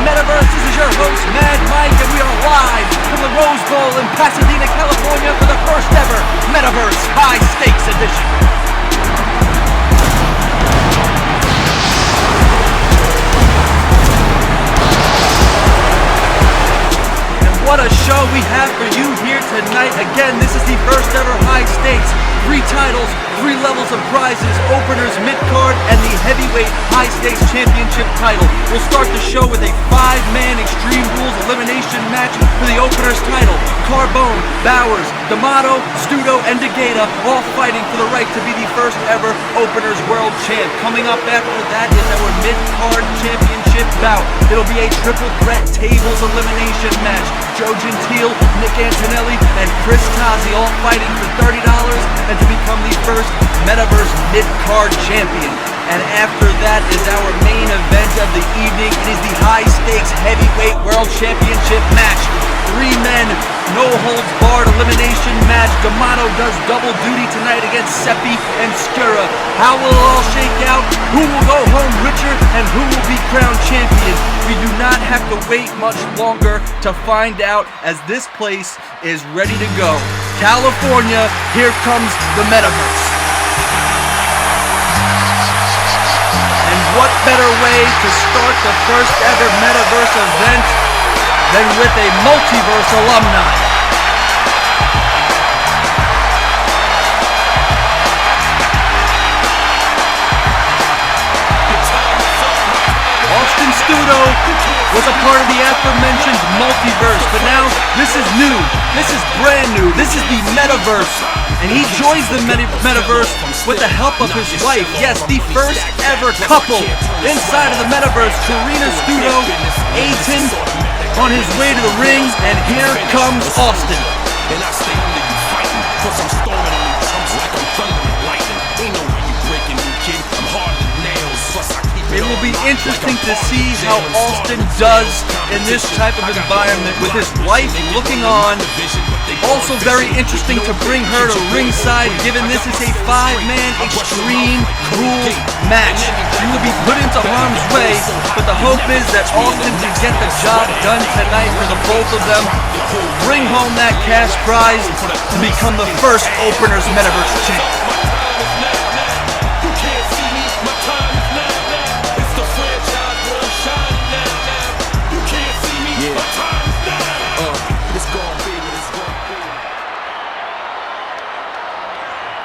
Metaverse. This is your host, Mad Mike, and we are live from the Rose Bowl in Pasadena, California for the first ever Metaverse High Stakes Edition. What a show we have for you here tonight. Again, this is the first ever high stakes. 3 titles, 3 levels of prizes, openers, mid-card, and the heavyweight high stakes championship title. We'll start the show with a 5-man Extreme Rules elimination match for the opener's title. Carbone, Bowers, D'Amato, Studo, and DeGata all fighting for the right to be the first ever openers world champ. Coming up after that is our mid-card championship bout. It'll be a triple threat tables elimination match. Joe Gentile, Nick Antonelli, and Chris Tazi all fighting for $30 and to become the first Metaverse mid-card champion. And after that is our main event of the evening. It is the high-stakes heavyweight world championship match. 3 men, no holds barred elimination match. D'Amato does double duty tonight against Seppi and Skura. How will it all shake out? Who will go home richer and who will be crowned champion? We do not have to wait much longer to find out, as this place is ready to go. California, here comes the Metaverse. And what better way to start the first ever Metaverse event than with a multiverse alumni. Austin Studo was a part of the aforementioned multiverse, but now this is new. This is brand new. This is the Metaverse. And he joins the Metaverse with the help of his wife. Yes, the first ever couple inside of the Metaverse. Karina Studo, Aiton, on his way to the ring, and here comes Austin. And I stay under you fighting, cause I'm storming on you chumps like I'm thunder and lightning. Ain't no way you breaking me, kid. I'm harder than nails, plus I keep it will be interesting to see how Austin does in this type of environment with his wife looking on. Also very interesting to bring her to ringside, given this is a 5-man Extreme Rules match. She will be put into harm's way, but the hope is that Austin can get the job done tonight for the both of them. Bring home that cash prize to become the first openers Metaverse champ.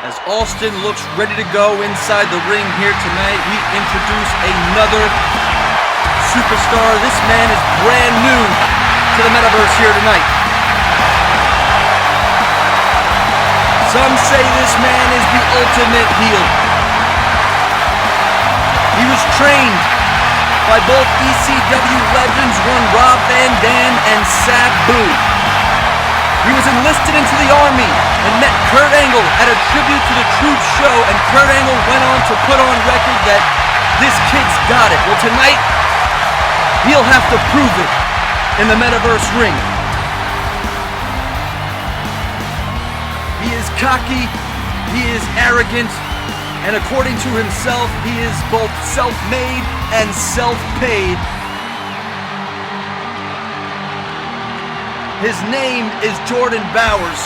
As Austin looks ready to go inside the ring here tonight, we introduce another superstar. This man is brand new to the Metaverse here tonight. Some say this man is the ultimate heel. He was trained by both ECW legends, one Rob Van Dam and Sabu. He was enlisted into the Army and met Kurt Angle at a tribute to the Truth Show, and Kurt Angle went on to put on record that this kid's got it. Well, tonight, he'll have to prove it in the Metaverse ring. He is cocky, he is arrogant, and according to himself, he is both self-made and self-paid. His name is Jordan Bowers,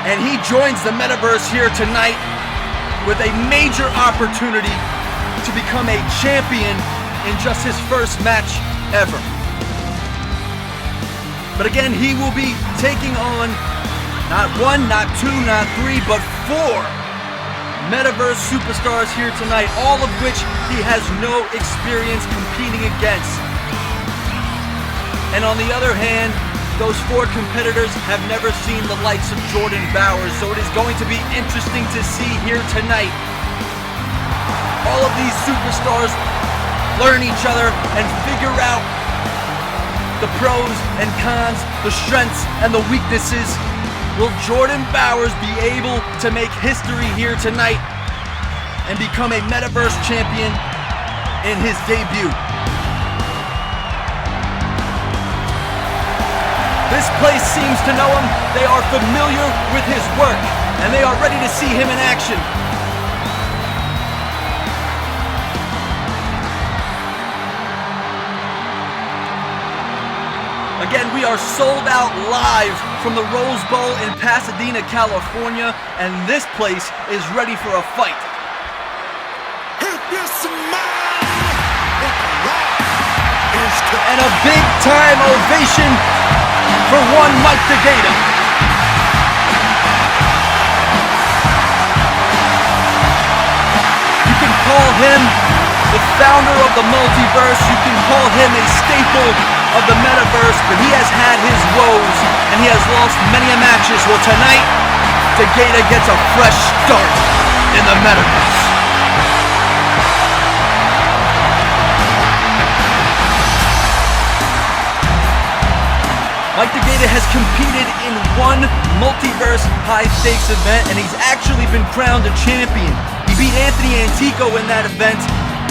and he joins the Metaverse here tonight with a major opportunity to become a champion in just his first match ever. But again, he will be taking on not 1, not 2, not 3, but 4 Metaverse superstars here tonight, all of which he has no experience competing against. And on the other hand, those 4 competitors have never seen the likes of Jordan Bowers, so it is going to be interesting to see here tonight. All of these superstars learn each other and figure out the pros and cons, the strengths and the weaknesses. Will Jordan Bowers be able to make history here tonight and become a Metaverse champion in his debut? This place seems to know him. They are familiar with his work, and they are ready to see him in action. Again, we are sold out live from the Rose Bowl in Pasadena, California, and this place is ready for a fight. And a big-time ovation for one Mike DeGata. You can call him the founder of the multiverse. You can call him a staple of the metaverse, but he has had his woes, and he has lost many matches. Well, tonight, DeGata gets a fresh start in the metaverse. Mike DeGata has competed in one multiverse high-stakes event, and he's actually been crowned a champion. He beat Anthony Antico in that event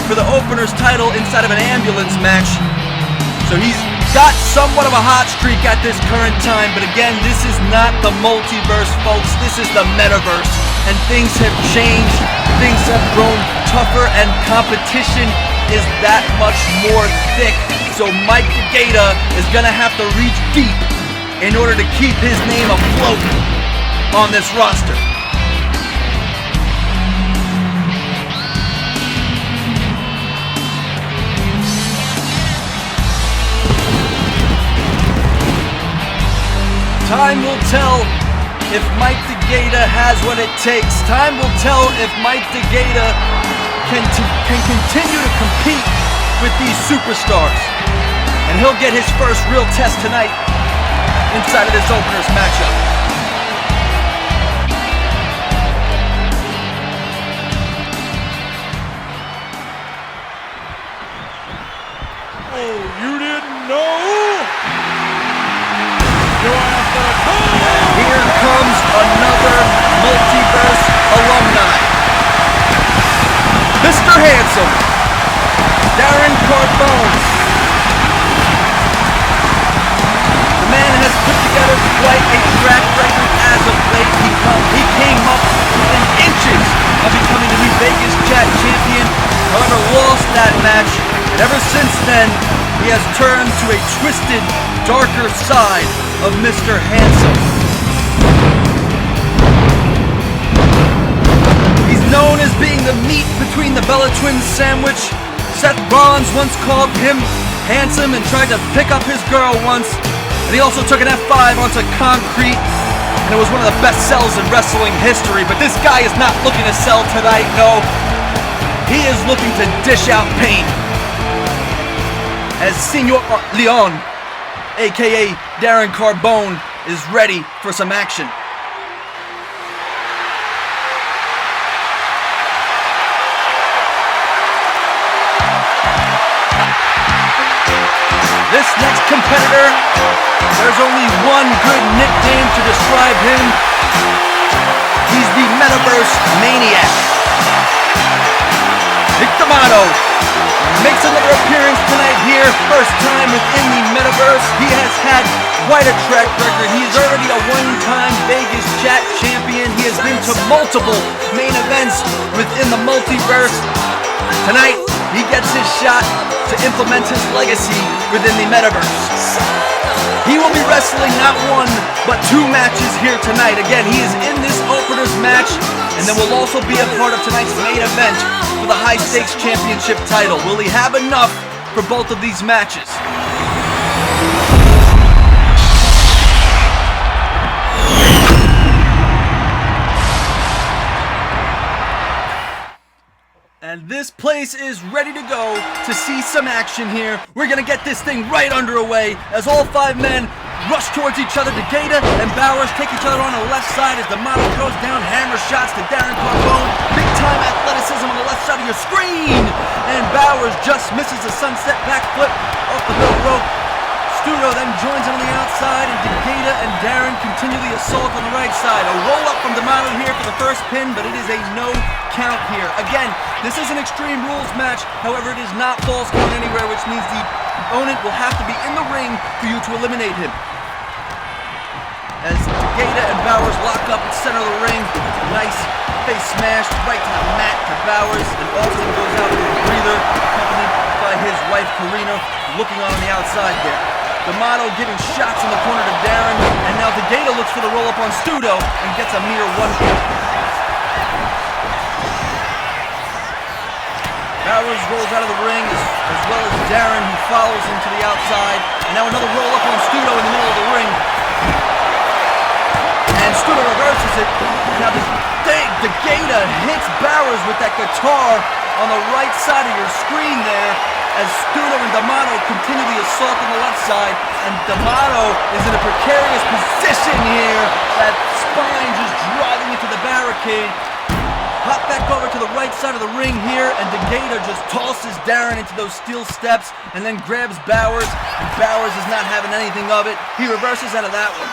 for the opener's title inside of an ambulance match. So he's got somewhat of a hot streak at this current time, but again, this is not the multiverse, folks. This is the metaverse, and things have changed. Things have grown tougher, and competition is that much more thick. So Mike DeGata is gonna have to reach deep in order to keep his name afloat on this roster. Time will tell if Mike DeGata has what it takes. Time will tell if Mike DeGata can continue to compete with these superstars. And he'll get his first real test tonight inside of this opener's matchup. Oh, you didn't know? And here comes another multiverse alumni. Mr. Handsome, Darren Carbone. The man has put together quite a track record as of late. He came up within inches of becoming the new Vegas Chat champion, however lost that match, and ever since then, he has turned to a twisted, darker side of Mr. Handsome. He's known as being the meat between the Bella Twins sandwich. Seth Rollins once called him handsome and tried to pick up his girl once. And he also took an F5 onto concrete, and it was one of the best sells in wrestling history. But this guy is not looking to sell tonight, no. He is looking to dish out pain. As Senor Leon, aka Darren Carbone, is ready for some action. This next competitor, there's only one good nickname to describe him. He's the Metaverse Maniac. Nick D'Amato makes another appearance tonight here. First time within the Metaverse. He has had quite a track record. He is already a one-time Vegas Chat champion. He has been to multiple main events within the multiverse. Tonight, he gets his shot to implement his legacy within the Metaverse. He will be wrestling not one, but two matches here tonight. Again, he is in this opener's match, and then will also be a part of tonight's main event for the High Stakes Championship title. Will he have enough for both of these matches? And this place is ready to go to see some action here. We're gonna get this thing right underway as all five men rush towards each other. DeGata and Bowers take each other on the left side as D'Amato throws down hammer shots to Darren Carbone. Big time athleticism on the left side of your screen. And Bowers just misses a sunset backflip off the middle rope. Studo then joins him on the outside, and DeGata and Darren continue the assault on the right side. A roll-up from D'Amato here for the first pin, but it is a no count here. Again, this is an Extreme Rules match, however it is not false count anywhere, which means the opponent will have to be in the ring for you to eliminate him. As DeGata and Bowers lock up at the center of the ring, nice face smash right to the mat to Bowers, and Austin goes out with a breather, accompanied by his wife Karina, looking on the outside there. D'Amato giving shots in the corner to Darren, and now DeGato looks for the roll-up on Studo and gets a mere 1 count. Bowers rolls out of the ring as well as Darren, who follows him to the outside. And now another roll-up on Studo in the middle of the ring. And Studo reverses it. And now DeGato hits Bowers with that guitar on the right side of your screen there, as Studo and D'Amato continue the assault on the left side, and D'Amato is in a precarious position here. That spine just driving into the barricade. Hop back over to the right side of the ring here, and DeGato just tosses Darren into those steel steps and then grabs Bowers, and Bowers is not having anything of it. He reverses out of that one.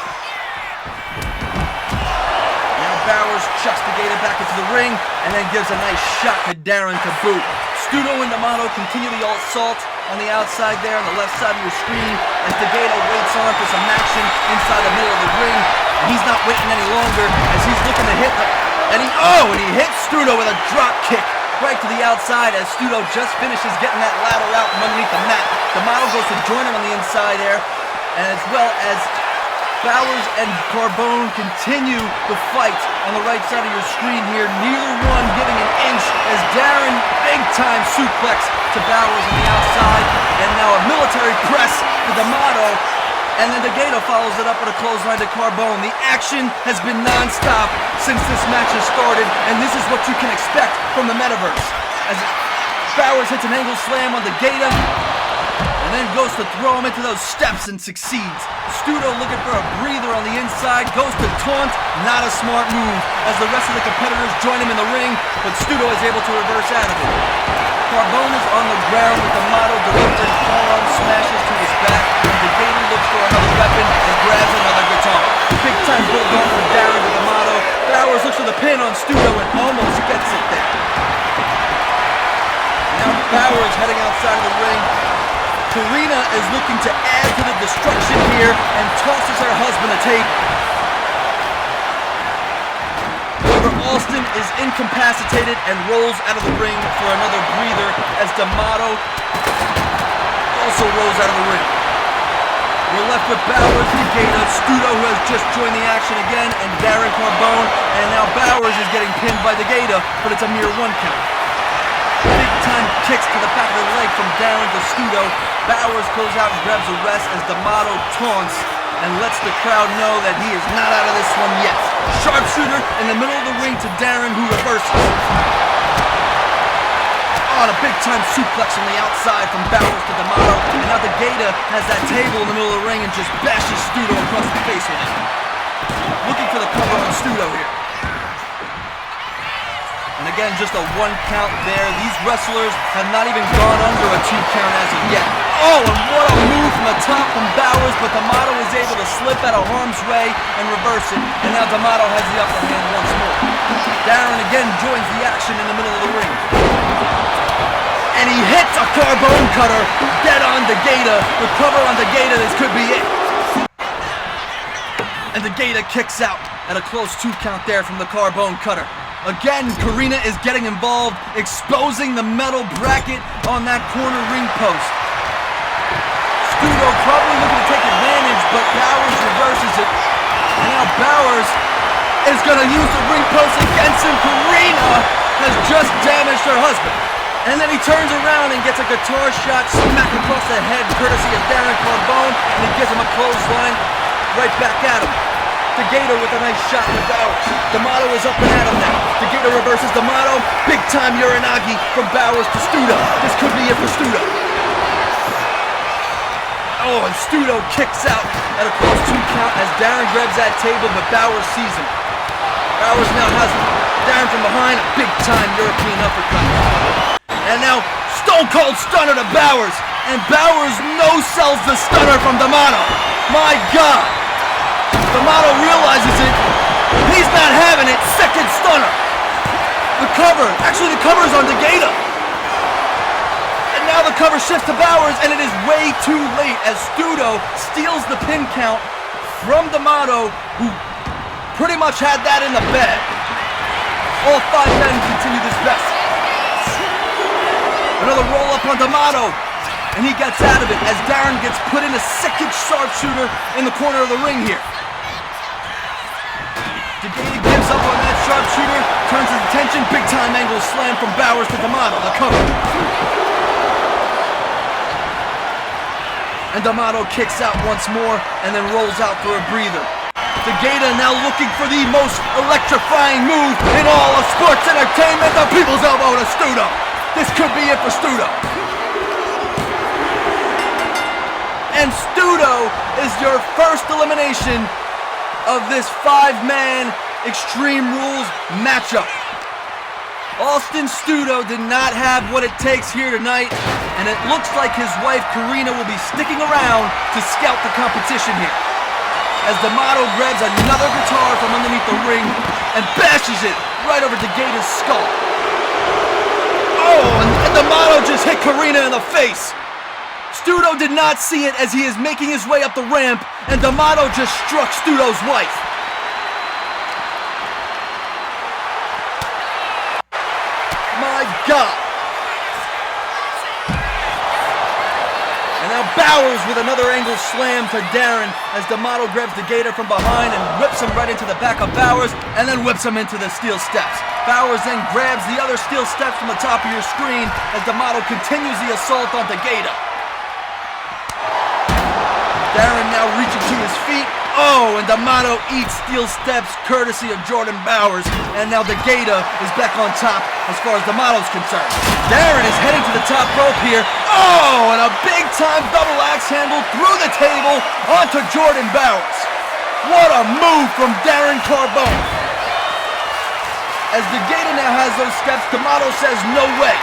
Bowers chucks DeGato back into the ring and then gives a nice shot to Darren to boot. Studo and D'Amato continue the assault on the outside there on the left side of your screen as DeGato waits on for some action inside the middle of the ring. And he's not waiting any longer as he's looking to hit and he hits Studo with a drop kick right to the outside as Studo just finishes getting that ladder out from underneath the mat. D'Amato goes to join him on the inside there, and as well as Bowers and Carbone continue the fight on the right side of your screen here, neither one giving an inch as Darren big-time suplex to Bowers on the outside, and now a military press to D'Amato, and then DeGato follows it up with a clothesline to Carbone. The action has been non-stop since this match has started, and this is what you can expect from the Metaverse. As Bowers hits an angle slam on DeGato, and then goes to throw him into those steps and succeeds. Studo looking for a breather on the inside, goes to taunt, not a smart move, as the rest of the competitors join him in the ring, but Studo is able to reverse out of it. Carbone is on the ground with D'Amato delivering forearm smashes to his back, and DeGato looks for another weapon and grabs another guitar. Big time bulldog from Darren to D'Amato. Bowers looks for the pin on Studo and almost gets it there. Now Bowers heading outside of the ring. Karina is looking to add to the destruction here and tosses her husband a table. However, Austin is incapacitated and rolls out of the ring for another breather as D'Amato also rolls out of the ring. We're left with Bowers, DeGato, Studo, who has just joined the action again, and Darren Carbone, and now Bowers is getting pinned by DeGato, but it's a mere 1 count. Big-time kicks to the back of the leg from Darren to Studo. Bowers goes out and grabs a rest as D'Amato taunts and lets the crowd know that he is not out of this one yet. Sharpshooter in the middle of the ring to Darren, who reverses. On a big-time suplex on the outside from Bowers to D'Amato, and now DeGato has that table in the middle of the ring and just bashes Studo across the face with it. Looking for the cover on Studo here. And again, just a 1 count there. These wrestlers have not even gone under a 2 count as of yet. Oh, and what a move from the top from Bowers, but D'Amato is able to slip out of harm's way and reverse it. And now D'Amato has the upper hand once more. Darren again joins the action in the middle of the ring. And he hits a Carbone cutter dead on DeGato. The cover on DeGato, this could be it. And DeGato kicks out at a close 2 count there from the Carbone cutter. Again, Karina is getting involved, exposing the metal bracket on that corner ring post. Studo probably looking to take advantage, but Bowers reverses it. And now Bowers is going to use the ring post against him. Karina has just damaged her husband. And then he turns around and gets a guitar shot smack across the head, courtesy of Darren Carbone, and he gives him a clothesline right back at him. DeGato with a nice shot with Bowers. D'Amato is up and at him now. DeGato reverses D'Amato. Big time Uranagi from Bowers to Studo. This could be it for Studo. Oh, and Studo kicks out at a close 2 count as Darren grabs that table, but Bowers sees him. Bowers now has Darren from behind, a big time European uppercut. And now Stone Cold Stunner to Bowers. And Bowers no-sells the stunner from D'Amato. My God. D'Amato realizes it. He's not having it. Second stunner. The cover's on DeGato. And now the cover shifts to Bowers, and it is way too late as Studo steals the pin count from D'Amato, who pretty much had that in the bag. All 5 men continue this best. Another roll up on D'Amato. and he gets out of it as Darren gets put in a second sharpshooter in the corner of the ring here. DeGata gives up on that sharpshooter, turns his attention, big time angle slam from Bowers to D'Amato, the cover. And D'Amato kicks out once more and then rolls out for a breather. DeGata now looking for the most electrifying move in all of sports entertainment, the People's Elbow to Studo. This could be it for Studo. And Studo is your first elimination of this 5-man Extreme Rules matchup. Austin Studo did not have what it takes here tonight, and it looks like his wife Karina will be sticking around to scout the competition here. As D'Amato grabs another guitar from underneath the ring and bashes it right over DeGata's skull. Oh, and D'Amato just hit Karina in the face. Studo did not see it as he is making his way up the ramp, and D'Amato just struck Studo's wife. My God. And now Bowers with another angle slam to Darren as D'Amato grabs DeGata from behind and whips him right into the back of Bowers and then whips him into the steel steps. Bowers then grabs the other steel steps from the top of your screen as D'Amato continues the assault on DeGata. Darren now reaching to his feet. Oh, and D'Amato eats steel steps courtesy of Jordan Bowers. And now DeGata is back on top as far as D'Amato's concerned. Darren is heading to the top rope here. Oh, and a big-time double axe handle through the table onto Jordan Bowers. What a move from Darren Carbone. As DeGata now has those steps, D'Amato says no way.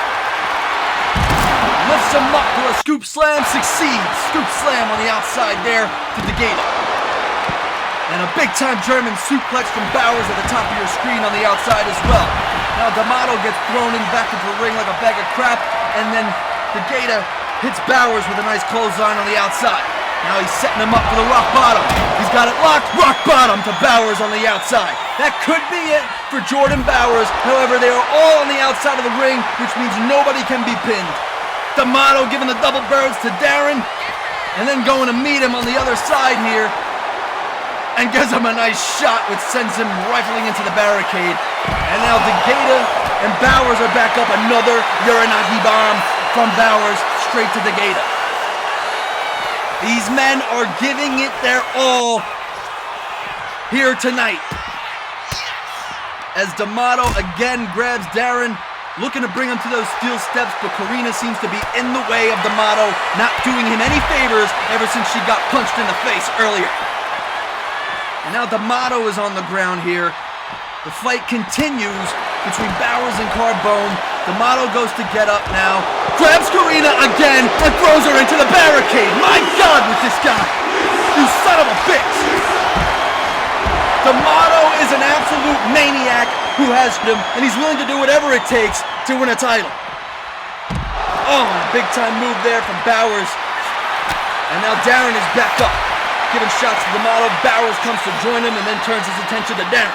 Lifts him up for a scoop slam, succeeds. Scoop slam on the outside there to DeGata. And a big-time German suplex from Bowers at the top of your screen on the outside as well. Now D'Amato gets thrown in back into the ring like a bag of crap, and then DeGata hits Bowers with a nice clothesline on the outside. Now he's setting him up for the rock bottom. He's got it locked, rock bottom to Bowers on the outside. That could be it for Jordan Bowers. However, they are all on the outside of the ring, which means nobody can be pinned. D'Amato giving the double birds to Darren, and then going to meet him on the other side here, and gives him a nice shot which sends him rifling into the barricade. And now DeGata and Bowers are back up. Another Uranagi bomb from Bowers straight to DeGata. These men are giving it their all here tonight. As D'Amato again grabs Darren, looking to bring him to those steel steps, but Karina seems to be in the way of D'Amato, not doing him any favors ever since she got punched in the face earlier. And now D'Amato is on the ground here. The fight continues between Bowers and Carbone. D'Amato goes to get up now, grabs Karina again, and throws her into the barricade. My God, with this guy! You son of a bitch! D'Amato is an absolute maniac who has him, and he's willing to do whatever it takes to win a title. Oh, big time move there from Bowers. And now Darren is back up, giving shots to D'Amato. Bowers comes to join him and then turns his attention to Darren.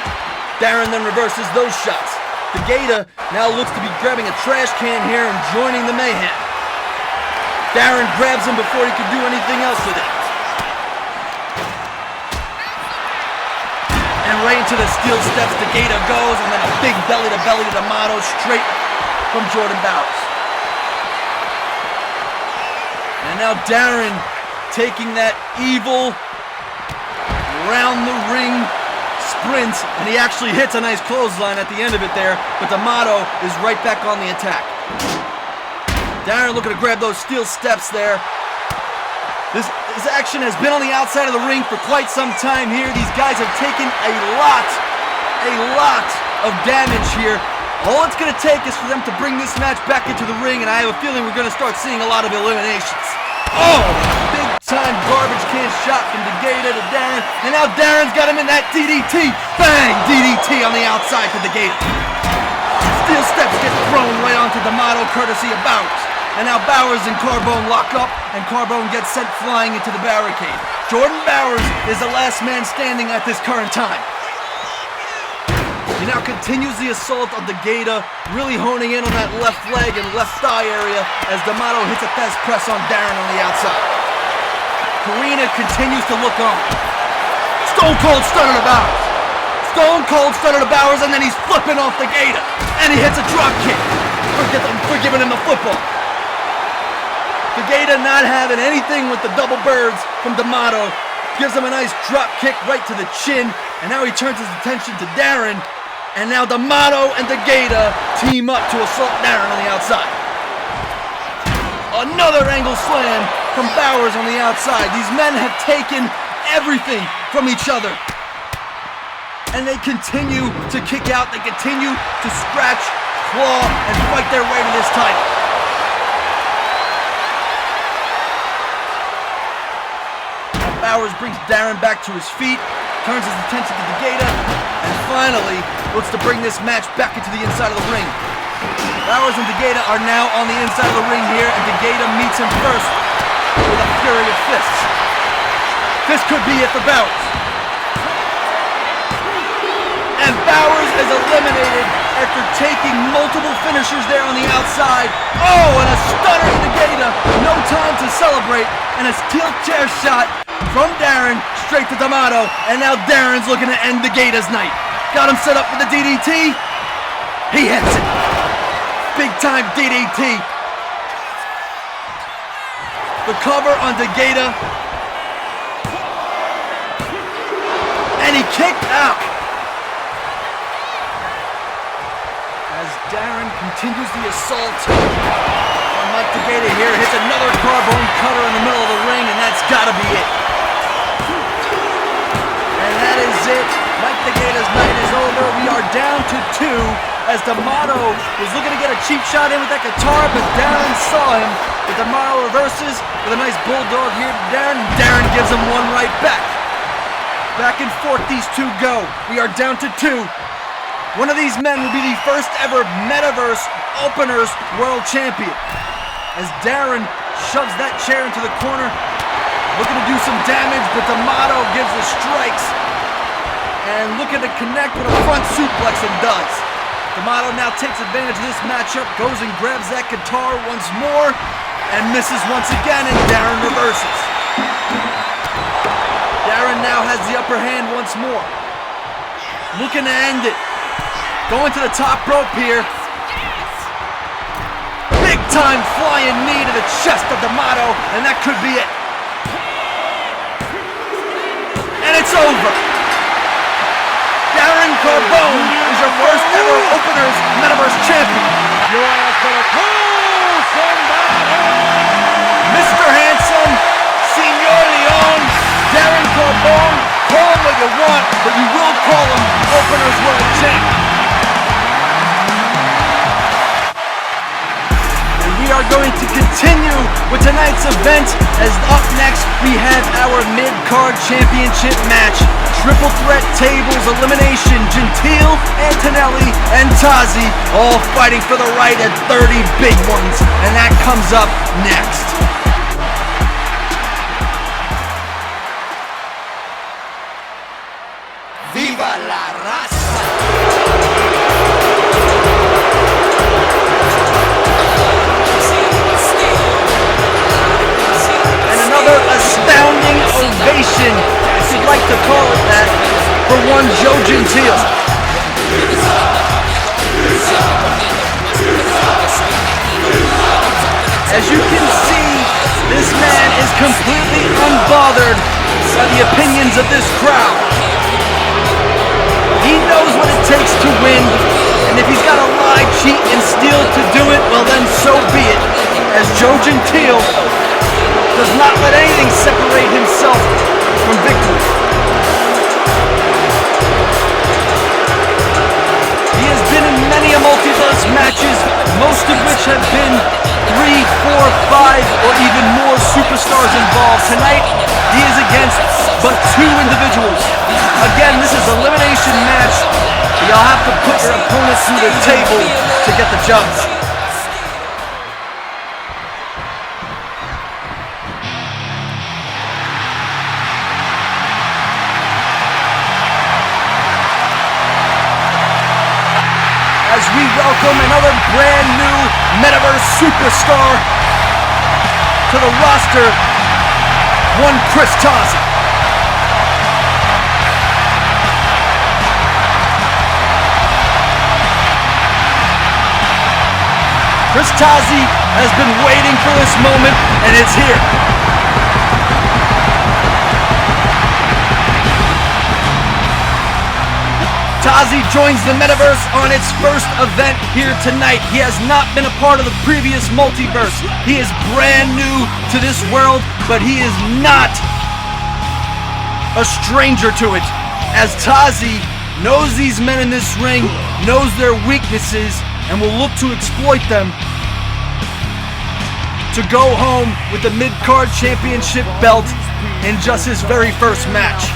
Darren then reverses those shots. DeGata now looks to be grabbing a trash can here and joining the mayhem. Darren grabs him before he can do anything else with it. And right into the steel steps DeGata goes, and then a big belly-to-belly to D'Amato straight from Jordan Bowers. And now Darren taking that evil round the ring sprint, and he actually hits a nice clothesline at the end of it there, but D'Amato is right back on the attack. Darren looking to grab those steel steps there. This action has been on the outside of the ring for quite some time here. These guys have taken a lot of damage here. All it's going to take is for them to bring this match back into the ring, and I have a feeling we're going to start seeing a lot of eliminations. Oh, big time garbage can shot from DeGata to Darren, and now Darren's got him in that DDT. Bang! DDT on the outside to DeGata. Steel steps get thrown right onto D'Amato courtesy of Bowers. And now Bowers and Carbone lock up, and Carbone gets sent flying into the barricade. Jordan Bowers is the last man standing at this current time. He now continues the assault on Degeda, really honing in on that left leg and left thigh area as D'Amato hits a Thez press on Darren on the outside. Karina continues to look on. Stone Cold Stunner to Bowers. Stone Cold Stunner to Bowers, and then he's flipping off Degeda. And he hits a drop kick for giving him the football. Degeda not having anything with the double birds from D'Amato. Gives him a nice drop kick right to the chin. And now he turns his attention to Darren. And now D'Amato and Degeda team up to assault Darren on the outside. Another angle slam from Bowers on the outside. These men have taken everything from each other. And they continue to kick out. They continue to scratch, claw, and fight their way to this title. Bowers brings Darren back to his feet, turns his attention to Degeda, and finally looks to bring this match back into the inside of the ring. Bowers and Degeda are now on the inside of the ring here, and Degeda meets him first with a flurry of fists. This could be it for Bowers. And Bowers is eliminated after taking multiple finishers there on the outside. Oh, and a stunner to Degeda. No time to celebrate. And a steel chair shot from Darren straight to D'Amato. And now Darren's looking to end Degeda's night. Got him set up for the DDT. He hits it. Big time DDT. The cover on Degeda. And he kicked out. As Darren continues the assault on Mike Degeda here, hits another carbone cutter in the middle of the ring, and that's gotta be it. And that is it. Mike Degeda's night is over. We are down to 2 as D'Amato was looking to get a cheap shot in with that guitar, but Darren saw him. But D'Amato reverses with a nice bulldog here to Darren, and Darren gives him one right back. Back and forth these two go. We are down to 2. One of these men will be the first ever Metaverse Openers World Champion. As Darren shoves that chair into the corner, looking to do some damage, but D'Amato gives the strikes. And looking to connect with a front suplex and does. D'Amato now takes advantage of this matchup, goes and grabs that guitar once more, and misses once again, and Darren reverses. Darren now has the upper hand once more. Looking to end it. Going to the top rope here. Big time flying knee to the chest of D'Amato, and that could be it. And it's over. Darren Carbone is your first ever Openers Metaverse Champion. You asked for a call, somebody! Mr. Handsome, Senor Leon, Darren Carbone, call him what you want, but you will call him Openers World Champion. We are going to continue with tonight's event, as up next we have our mid-card championship match. Triple threat tables elimination. Gentile, Antonelli, and Tazi all fighting for the right at 30 big ones, and that comes up next. Viva la raza! Another astounding ovation, if you'd like to call it that, for one Joe Gentile. As you can see, this man is completely unbothered by the opinions of this crowd. He knows what it takes to win, and if he's got to lie, cheat, and steal to do it, well then so be it. As Joe Gentile does not let anything separate himself from victory. He has been in many a multiverse matches, most of which have been 3, 4, 5, or even more superstars involved. Tonight, he is against but 2 individuals. Again, this is an elimination match. You'll have to put your opponent through the table to get the job done. welcome another brand new Metaverse superstar to the roster, one Chris Tozzi. Chris Tozzi has been waiting for this moment, and it's here. Tozzi joins the Metaverse on its first event here tonight. He has not been a part of the previous multiverse. He is brand new to this world, but he is not a stranger to it, as Tozzi knows these men in this ring, knows their weaknesses, and will look to exploit them to go home with the mid-card championship belt in just his very first match.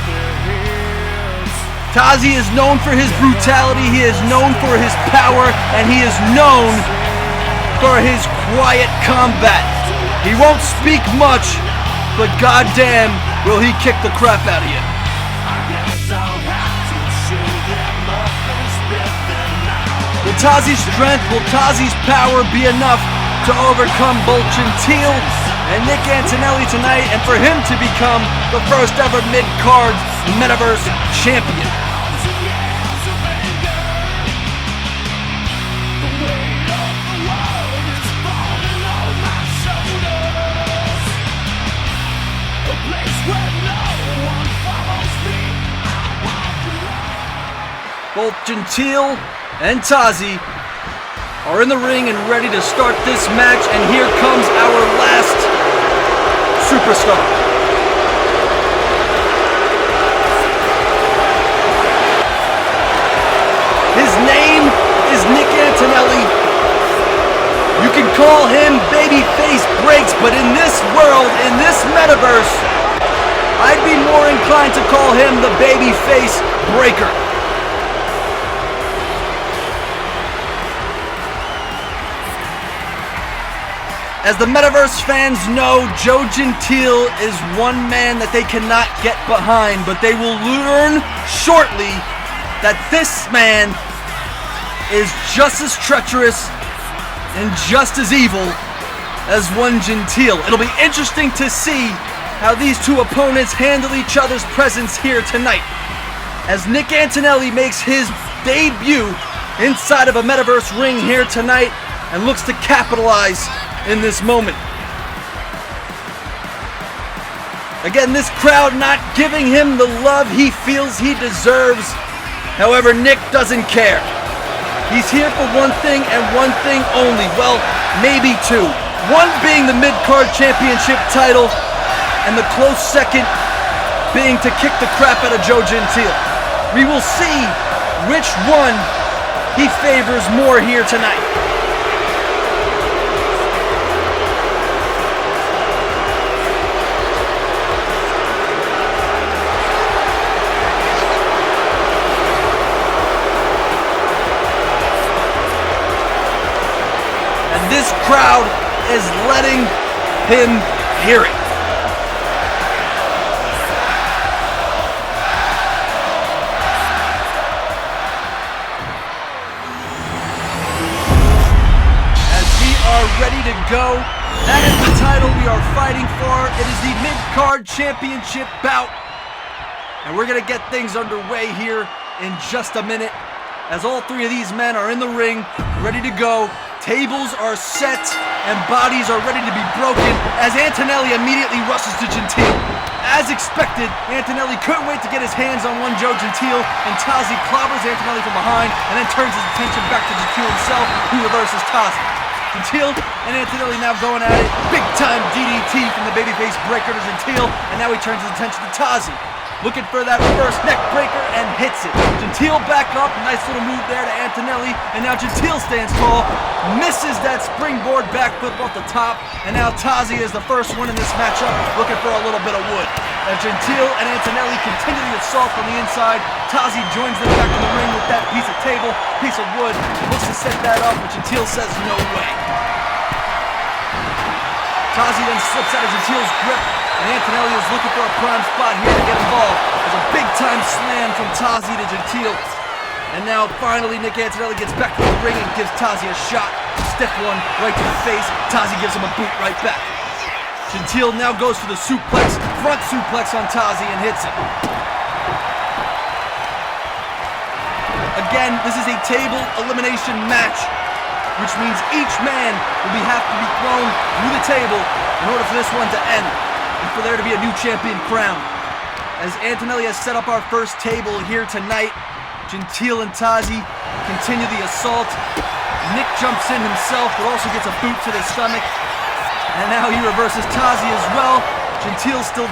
Tozzi is known for his brutality, he is known for his power, and he is known for his quiet combat. He won't speak much, but goddamn will he kick the crap out of you. Will Tozzi's strength, will Tozzi's power be enough to overcome both Gentile and Nick Antonelli tonight, and for him to become the first ever mid-card Metaverse champion? Both Gentile and Tozzi are in the ring and ready to start this match, and here comes our last superstar. His name is Nick Antonelli. You can call him Babyface Breaks, but in this world, in this Metaverse, I'd be more inclined to call him the Babyface Breaker. As the Metaverse fans know, Joe Gentile is one man that they cannot get behind, but they will learn shortly that this man is just as treacherous and just as evil as one Gentile. It'll be interesting to see how these two opponents handle each other's presence here tonight, as Nick Antonelli makes his debut inside of a Metaverse ring here tonight and looks to capitalize in this moment. Again, this crowd not giving him the love he feels he deserves. However, Nick doesn't care. He's here for one thing and one thing only. Well, maybe two. One being the mid-card championship title, and the close second being to kick the crap out of Joe Gentile. We will see which one he favors more here tonight. This crowd is letting him hear it. As we are ready to go, that is the title we are fighting for. It is the mid-card championship bout. And we're going to get things underway here in just a minute, as all three of these men are in the ring, ready to go. Tables are set and bodies are ready to be broken as Antonelli immediately rushes to Gentile. As expected, Antonelli couldn't wait to get his hands on one Joe Gentile, and Tozzi clobbers Antonelli from behind and then turns his attention back to Gentile himself, who reverses Tozzi. Gentile and Antonelli now going at it. Big time DDT from the Babyface Breaker to Gentile, and now he turns his attention to Tozzi. Looking for that reverse neck breaker and hits it. Gentile back up, nice little move there to Antonelli, and now Gentile stands tall, misses that springboard backflip off the top, and now Tozzi is the first one in this matchup, looking for a little bit of wood. As Gentile and Antonelli continue the assault from the inside, Tozzi joins them back in the ring with that piece of table, piece of wood, looks to set that up, but Gentile says no way. Tozzi then slips out of Gentile's grip, and Antonelli is looking for a prime spot here to get involved. There's a big time slam from Tozzi to Gentile. And now finally Nick Antonelli gets back to the ring and gives Tazi a shot. Stiff one right to the face. Tazi gives him a boot right back. Gentile now goes for the suplex, front suplex on Tazi and hits it. Again, this is a table elimination match, which means each man will have to be thrown through the table in order for this one to end and for there to be a new champion crowned. As Antonelli has set up our first table here tonight, Gentile and Tazi continue the assault. Nick jumps in himself, but also gets a boot to the stomach. And now he reverses Tazi as well. Gentile still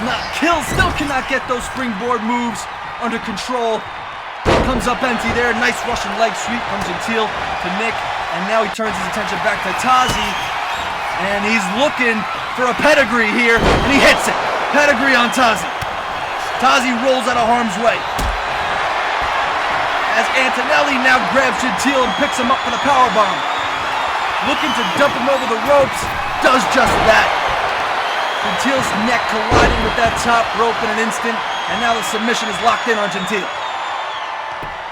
cannot get those springboard moves under control. Comes up empty there. Nice Russian leg sweep from Gentile to Nick. And now he turns his attention back to Tazi. And he's looking for a pedigree here. And he hits it. Pedigree on Tazi. Tazi rolls out of harm's way. As Antonelli now grabs Gentile and picks him up for the powerbomb. Looking to dump him over the ropes. Does just that. Gentile's neck colliding with that top rope in an instant. And now the submission is locked in on Gentile.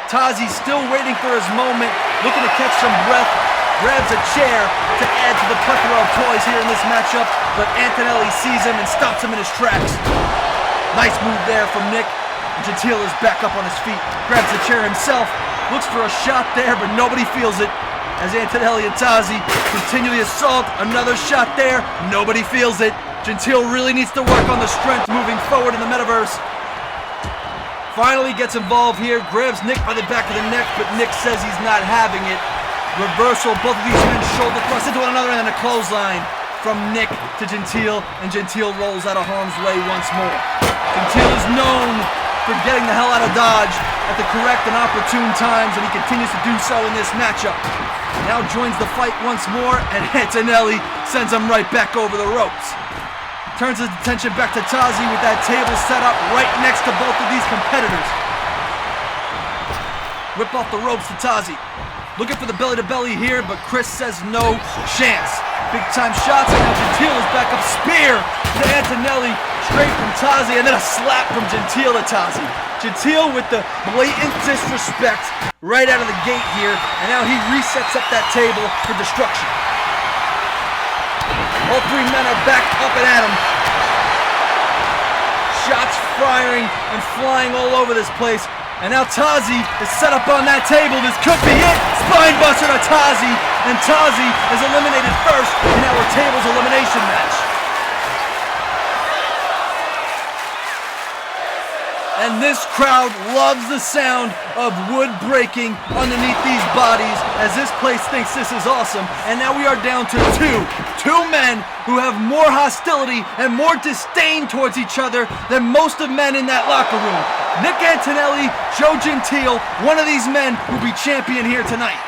Tazi still waiting for his moment, looking to catch some breath, grabs a chair to add to the plethora of toys here in this matchup, but Antonelli sees him and stops him in his tracks. Nice move there from Nick. Gentile is back up on his feet, grabs the chair himself, looks for a shot there, but nobody feels it. As Antonelli and Tazi continue the assault, another shot there, nobody feels it. Gentile really needs to work on the strength moving forward in the Metaverse. Finally gets involved here, grabs Nick by the back of the neck, but Nick says he's not having it. Reversal, both of these men shoulder thrust into one another, and then a clothesline from Nick to Gentile, and Gentile rolls out of harm's way once more. Gentile is known for getting the hell out of Dodge at the correct and opportune times, and he continues to do so in this matchup. Now joins the fight once more, and Antonelli sends him right back over the ropes. Turns his attention back to Tazi with that table set up right next to both of these competitors. Whip off the ropes to Tazi. Looking for the belly-to-belly here, but Chris says no chance. Big-time shots, and now Gentile is back up. Spear to Antonelli, straight from Tazi, and then a slap from Gentile to Tazi. Gentile with the blatant disrespect right out of the gate here, and now he resets up that table for destruction. All three men are back up and at him. Shots firing and flying all over this place. And now Tazi is set up on that table. This could be it. Spine buster to Tazi. And Tazi is eliminated first in our tables elimination match. And this crowd loves the sound of wood breaking underneath these bodies as this place thinks this is awesome. And now we are down to two men who have more hostility and more disdain towards each other than most of men in that locker room. Nick Antonelli, Joe Gentile, one of these men will be champion here tonight.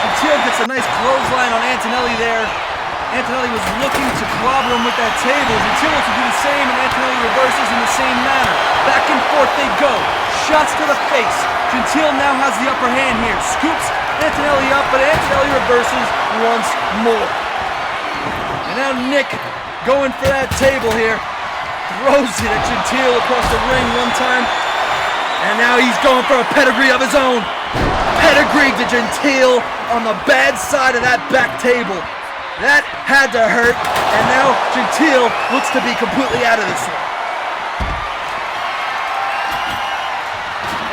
Gentile gets a nice clothesline on Antonelli there. Antonelli was looking to clobber him with that table. Gentile to do the same, and Antonelli reverses in the same manner. Back and forth they go. Shots to the face. Gentile now has the upper hand here. Scoops Antonelli up, but Antonelli reverses once more. And now Nick going for that table here. Throws it at Gentile across the ring one time. And now he's going for a pedigree of his own. Pedigree to Gentile on the bad side of that back table. That had to hurt, and now Gentile looks to be completely out of this one.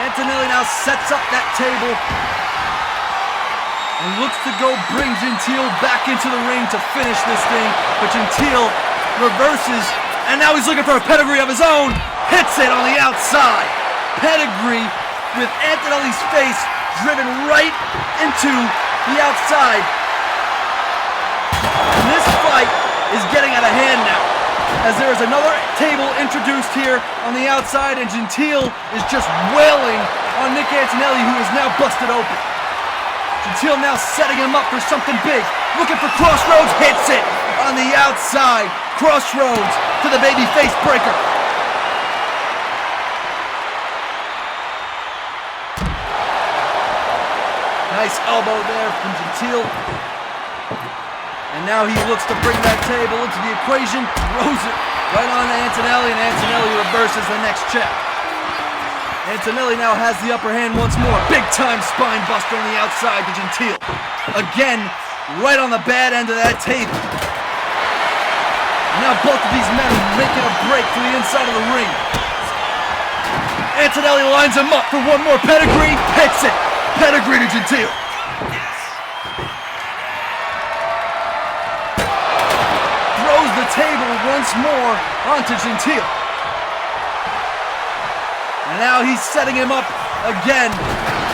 Antonelli now sets up that table and looks to go bring Gentile back into the ring to finish this thing, but Gentile reverses, and now he's looking for a pedigree of his own. Hits it on the outside. Pedigree with Antonelli's face driven right into the outside. And this fight is getting out of hand now, as there is another table introduced here on the outside, and Gentile is just wailing on Nick Antonelli, who is now busted open. Gentile now setting him up for something big, looking for Crossroads, hits it on the outside. Crossroads to the babyface breaker. Nice elbow there from Gentile. And now he looks to bring that table into the equation, throws it right on Antonelli, and Antonelli reverses the next check. Antonelli now has the upper hand once more. Big time spine buster on the outside to Gentile. Again, right on the bad end of that table. Now both of these men are making a break to the inside of the ring. Antonelli lines him up for one more pedigree. Hits it. Pedigree to Gentile. Throws the table once more onto Gentile. And now he's setting him up again.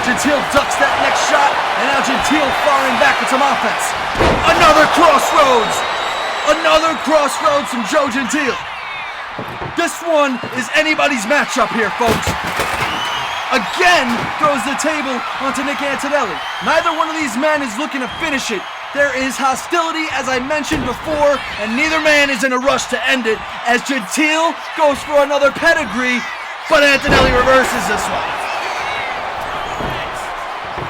Gentile ducks that next shot, and now Gentile firing back with some offense. Another crossroads! Another crossroads from Joe Gentile. This one is anybody's matchup here, folks. Again, throws the table onto Nick Antonelli. Neither one of these men is looking to finish it. There is hostility, as I mentioned before, and neither man is in a rush to end it, as Gentile goes for another pedigree, but Antonelli reverses this one.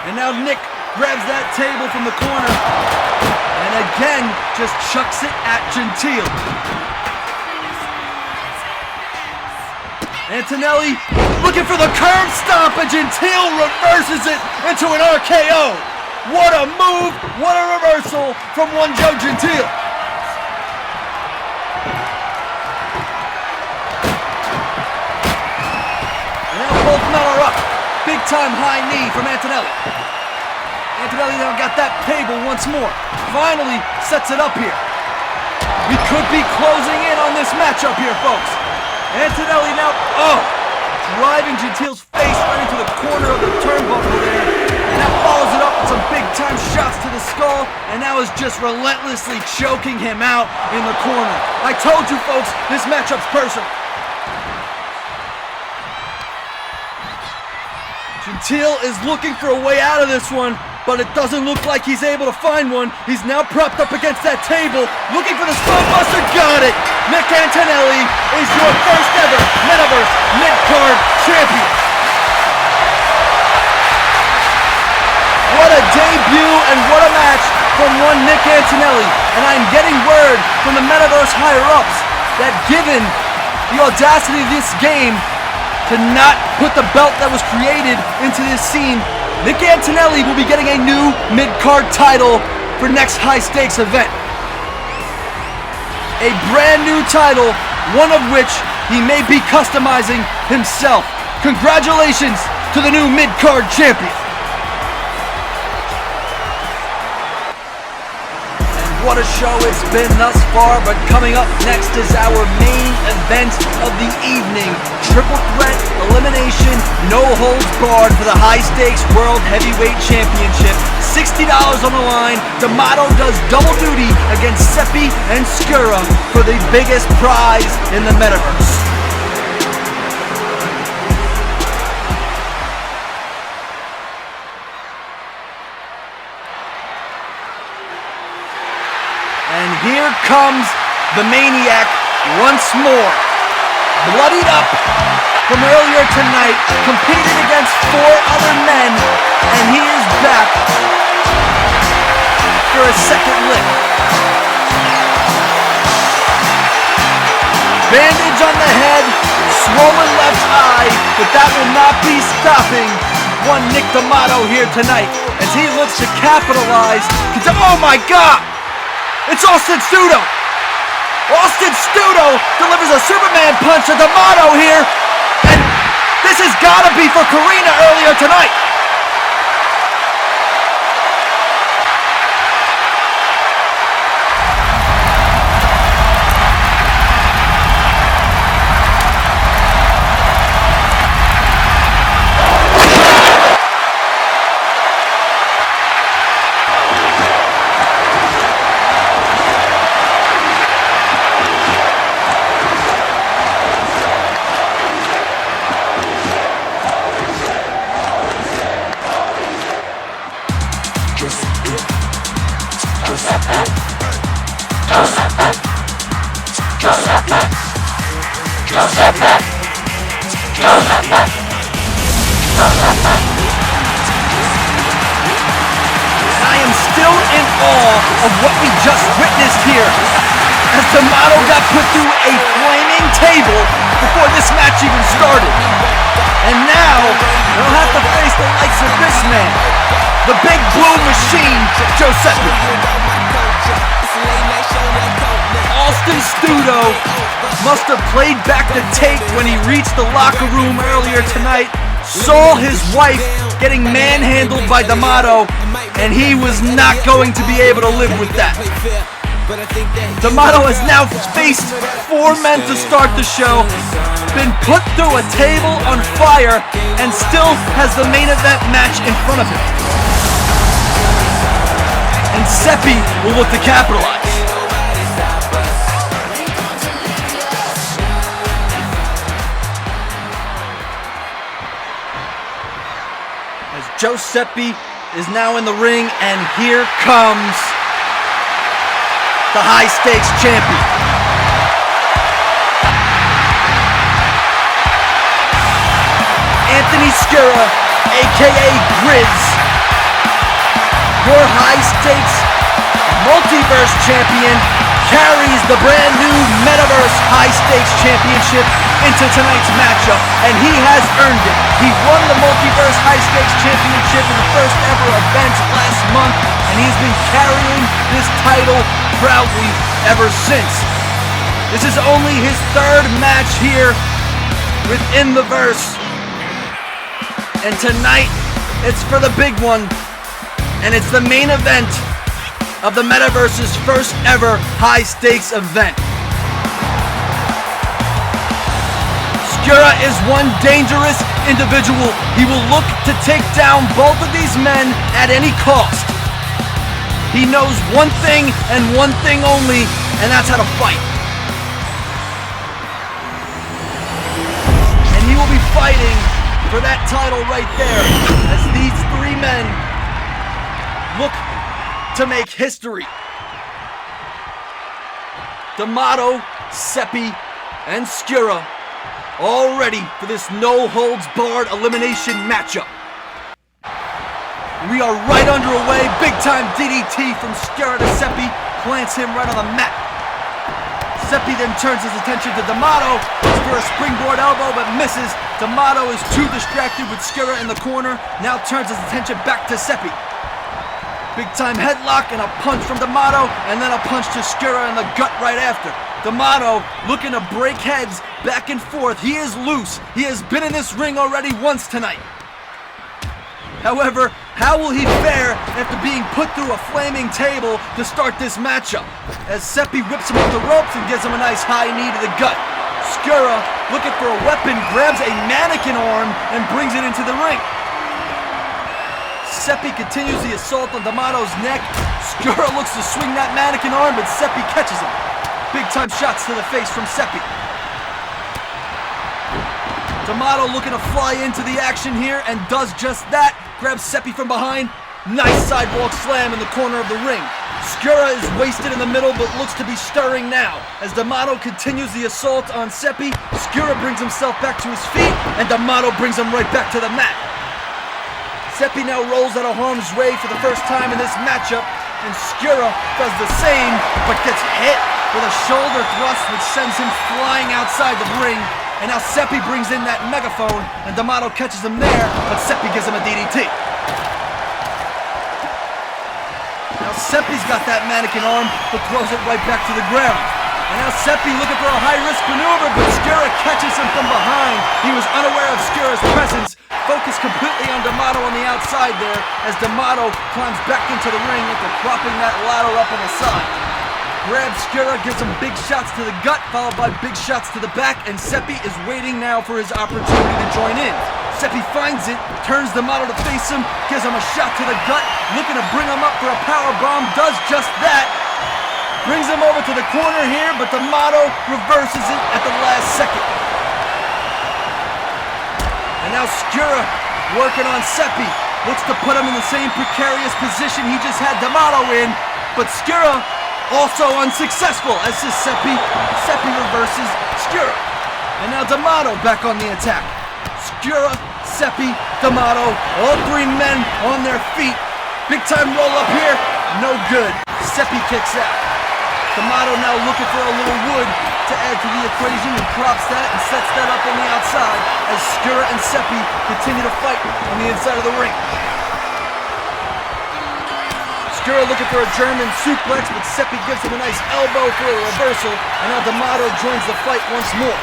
And now Nick grabs that table from the corner, and again, just chucks it at Gentile. Antonelli looking for the curb stomp, and Gentile reverses it into an RKO. What a move, what a reversal from one Joe Gentile. And now both men are up. Big time high knee from Antonelli. Antonelli now got that table once more. Finally sets it up here. We could be closing in on this matchup here, folks. Antonelli now, driving Gentile's face right into the corner of the turnbuckle there. And now follows it up with some big time shots to the skull, and now is just relentlessly choking him out in the corner. I told you folks, this matchup's personal. Gentile is looking for a way out of this one, but it doesn't look like he's able to find one. He's now propped up against that table, looking for the spine buster. Got it! Nick Antonelli is your first ever Metaverse mid-card champion. What a debut and what a match from one Nick Antonelli. And I'm getting word from the Metaverse higher-ups that given the audacity of this game to not put the belt that was created into this scene, Nick Antonelli will be getting a new mid-card title for next high-stakes event. A brand new title, one of which he may be customizing himself. Congratulations to the new mid-card champion. What a show it's been thus far, but coming up next is our main event of the evening. Triple threat, elimination, no holds barred for the high stakes World Heavyweight Championship. $60 on the line. D'Amato does double duty against Seppi and Skura for the biggest prize in the Metaverse. And here comes the Maniac once more. Bloodied up from earlier tonight, competed against 4 other men, and he is back for a second lick. Bandage on the head, swollen left eye, but that will not be stopping one Nick D'Amato here tonight as he looks to capitalize. Oh my God! It's Austin Studo! Austin Studo delivers a Superman punch to D'Amato here, and this has got to be for Karina earlier tonight. I am still in awe of what we just witnessed here, as D'Amato got put through a flaming table before this match even started. And now, they'll have to face the likes of this man, the big blue machine, Giuseppe. Austin Studo must have played back the tape when he reached the locker room earlier tonight, saw his wife getting manhandled by D'Amato, and he was not going to be able to live with that. D'Amato has now faced 4 men to start the show, been put through a table on fire, and still has the main event match in front of him. And Seppi will look to capitalize. As Giuseppe is now in the ring, and here comes the high-stakes champion. Anthony Skura, aka Grizz, your high-stakes multiverse champion, carries the brand new Metaverse high-stakes championship into tonight's matchup, and he has earned it. He won the multiverse high-stakes championship in the first ever event last month, and he's been carrying this title proudly ever since. This is only his 3rd match here within the verse, and tonight it's for the big one, and it's the main event of the Metaverse's first ever high-stakes event. Skura is one dangerous individual. He will look to take down both of these men at any cost. He knows one thing and one thing only, and that's how to fight. And he will be fighting for that title right there as these 3 men look to make history. D'Amato, Seppi, and Skura all ready for this no-holds-barred elimination matchup. We are right underway. Big-time DDT from Skura to Seppi, plants him right on the mat. Seppi then turns his attention to D'Amato, looks for a springboard elbow but misses. D'Amato is too distracted with Skura in the corner, now turns his attention back to Seppi. Big-time headlock and a punch from D'Amato, and then a punch to Skura in the gut right after. D'Amato looking to break heads back and forth. He is loose. He has been in this ring already once tonight. However, how will he fare after being put through a flaming table to start this matchup? As Seppi whips him up the ropes and gives him a nice high knee to the gut. Skura, looking for a weapon, grabs a mannequin arm and brings it into the ring. Seppi continues the assault on D'Amato's neck. Skura looks to swing that mannequin arm, but Seppi catches him. Big-time shots to the face from Seppi. D'Amato looking to fly into the action here and does just that. Grabs Seppi from behind. Nice sidewalk slam in the corner of the ring. Skura is wasted in the middle but looks to be stirring now. As D'Amato continues the assault on Seppi, Skura brings himself back to his feet and D'Amato brings him right back to the mat. Seppi now rolls out of harm's way for the first time in this matchup, and Skura does the same, but gets hit with a shoulder thrust which sends him flying outside the ring. And now Seppi brings in that megaphone, and D'Amato catches him there, but Seppi gives him a DDT. Now Seppi's got that mannequin arm, but throws it right back to the ground. And now Seppi looking for a high-risk maneuver, but Skura catches him from behind. He was unaware of Skura's presence, focused completely on D'Amato on the outside there, as D'Amato climbs back into the ring after propping that ladder up on the side. Grabs Skura, gives him big shots to the gut, followed by big shots to the back, and Seppi is waiting now for his opportunity to join in. Seppi finds it, turns D'Amato to face him, gives him a shot to the gut, looking to bring him up for a powerbomb, does just that. Brings him over to the corner here, but D'Amato reverses it at the last second. And now Skura working on Seppi. Looks to put him in the same precarious position he just had D'Amato in, but Skura also unsuccessful as this Seppi reverses Skura. And now D'Amato back on the attack. Skura, Seppi, D'Amato, all 3 men on their feet. Big time roll up here, no good. Seppi kicks out. D'Amato now looking for a little wood to add to the equation and props that and sets that up on the outside as Skura and Seppi continue to fight on the inside of the ring. Skura looking for a German suplex, but Seppi gives him a nice elbow for a reversal, and now D'Amato joins the fight once more.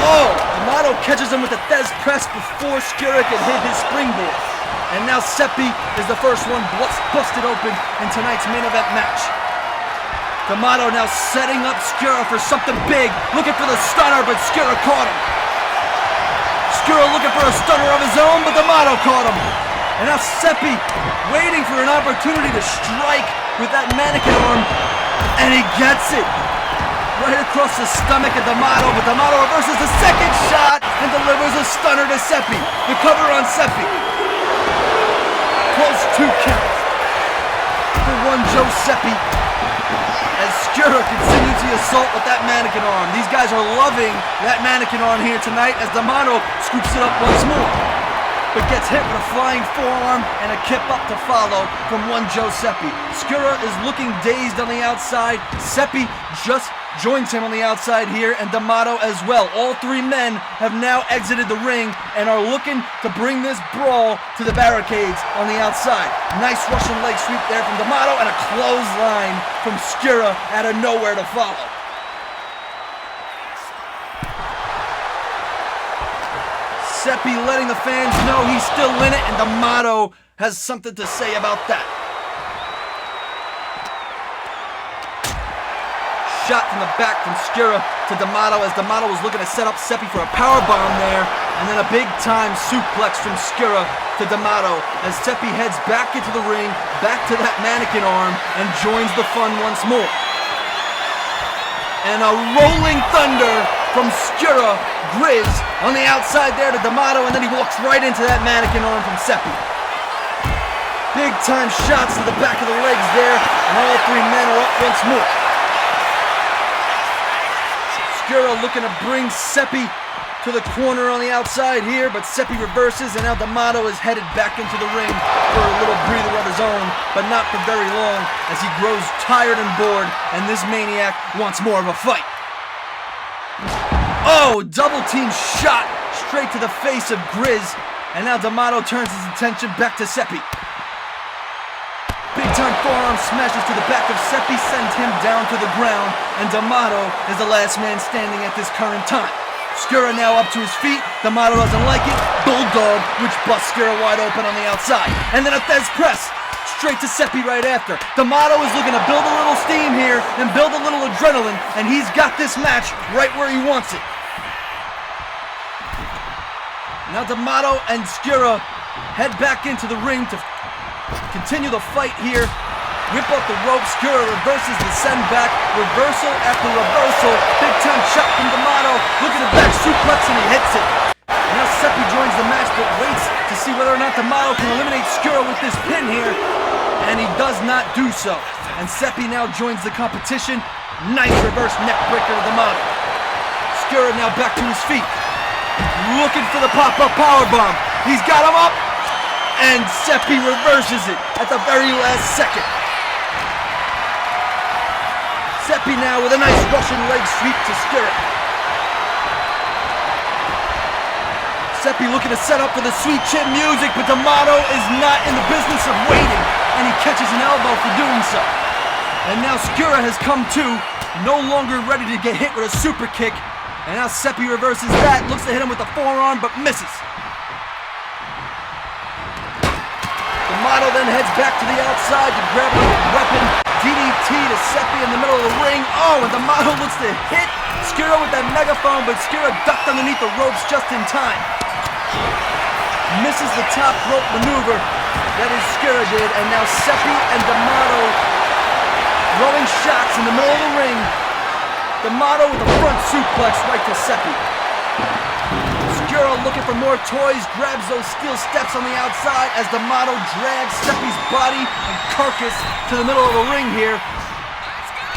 Oh! D'Amato catches him with a Thez press before Skura can hit his springboard. And now Seppi is the first one busted open in tonight's main event match. D'Amato now setting up Skura for something big, looking for the stunner, but Skura caught him. Skura looking for a stunner of his own, but D'Amato caught him. And now Seppi waiting for an opportunity to strike with that mannequin arm, and he gets it. Right across the stomach of D'Amato, but D'Amato reverses the second shot and delivers a stunner to Seppi. The cover on Seppi. Close 2 counts for one Joe Seppi as Skura continues the assault with that mannequin arm. These guys are loving that mannequin arm here tonight as D'Amato scoops it up once more, but gets hit with a flying forearm and a kip up to follow from one Joe Seppi. Skura is looking dazed on the outside. Seppi just joins him on the outside here, and D'Amato as well. All 3 men have now exited the ring and are looking to bring this brawl to the barricades on the outside. Nice Russian leg sweep there from D'Amato and a clothesline from Skura out of nowhere to follow. Seppi letting the fans know he's still in it, and D'Amato has something to say about that. Shot from the back from Skura to D'Amato as D'Amato was looking to set up Seppi for a powerbomb there, and then a big-time suplex from Skura to D'Amato as Seppi heads back into the ring, back to that mannequin arm, and joins the fun once more. And a rolling thunder from Skura, Grizz on the outside there to D'Amato, and then he walks right into that mannequin arm from Seppi. Big-time shots to the back of the legs there, and all 3 men are up once more. Skura looking to bring Seppi to the corner on the outside here, but Seppi reverses, and now D'Amato is headed back into the ring for a little breather of his own, but not for very long as he grows tired and bored, and this maniac wants more of a fight. Oh, double team shot straight to the face of Grizz, and now D'Amato turns his attention back to Seppi. Big-time forearm smashes to the back of Seppi, sends him down to the ground, and D'Amato is the last man standing at this current time. Skura now up to his feet. D'Amato doesn't like it. Bulldog, which busts Skura wide open on the outside. And then a Thez press straight to Seppi right after. D'Amato is looking to build a little steam here and build a little adrenaline, and he's got this match right where he wants it. Now D'Amato and Skura head back into the ring to continue the fight here. Whip up the rope. Skura reverses the send back. Reversal after reversal. Big time shot from D'Amato. Looking at back suplex, and he hits it. Now Seppi joins the match but waits to see whether or not D'Amato can eliminate Skura with this pin here. And he does not do so. And Seppi now joins the competition. Nice reverse neck breaker to D'Amato. Skura now back to his feet. Looking for the pop-up powerbomb. He's got him up. And Seppi reverses it at the very last second. Seppi now with a nice Russian leg sweep to Skura. Seppi looking to set up for the sweet chin music, but D'Amato is not in the business of waiting, and he catches an elbow for doing so. And now Skura has come to, no longer ready to get hit with a super kick, and now Seppi reverses that, looks to hit him with the forearm, but misses. D'Amato then heads back to the outside to grab a weapon. DDT to Seppi in the middle of the ring. Oh, and D'Amato looks to hit Skura with that megaphone, but Skura ducked underneath the ropes just in time. Misses the top rope maneuver that is Skura did, and now Seppi and D'Amato throwing shots in the middle of the ring. D'Amato with a front suplex right to Seppi. Skura looking for more toys, grabs those steel steps on the outside as D'Amato drags Seppi's body and carcass to the middle of the ring here.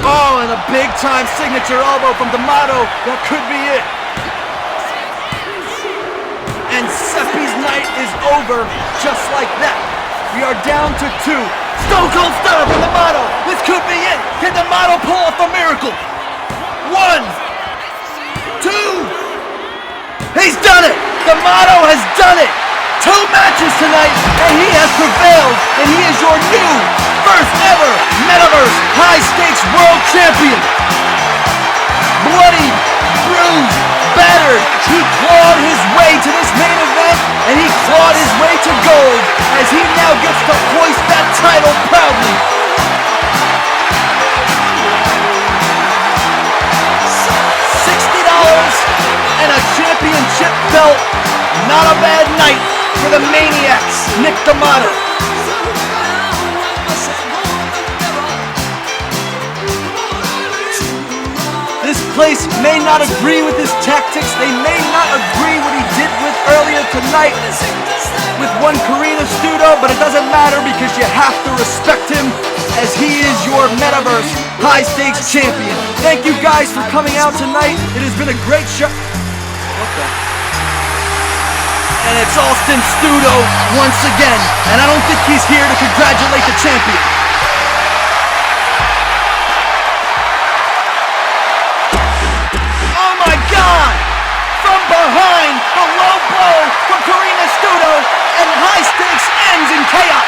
Oh, and a big-time signature elbow from D'Amato. That could be it. And Seppi's night is over just like that. We are down to 2. Stone Cold Stunner from the Motto. This could be it. Can the Motto pull off a miracle? 1, 2. He's done it. The Motto has done it. 2 matches tonight, and he has prevailed, and he is your new first ever Metaverse High Stakes World Champion. Bloody, bruised, battered, he clawed his way to this main event, and he clawed his way to gold, as he now gets to hoist that title proudly. $60 and a championship belt. Not a bad night for the Maniacs, Nick D'Amato. This place may not agree with his tactics. They may not agree what he did with earlier tonight with one Karina Studo, but it doesn't matter because you have to respect him as he is your Metaverse High Stakes Champion. Thank you guys for coming out tonight. It has been a great show. And it's Austin Studo once again, and I don't think he's here to congratulate the champion. Oh my God! From behind, the low blow from Karina Studo, and High Stakes ends in chaos.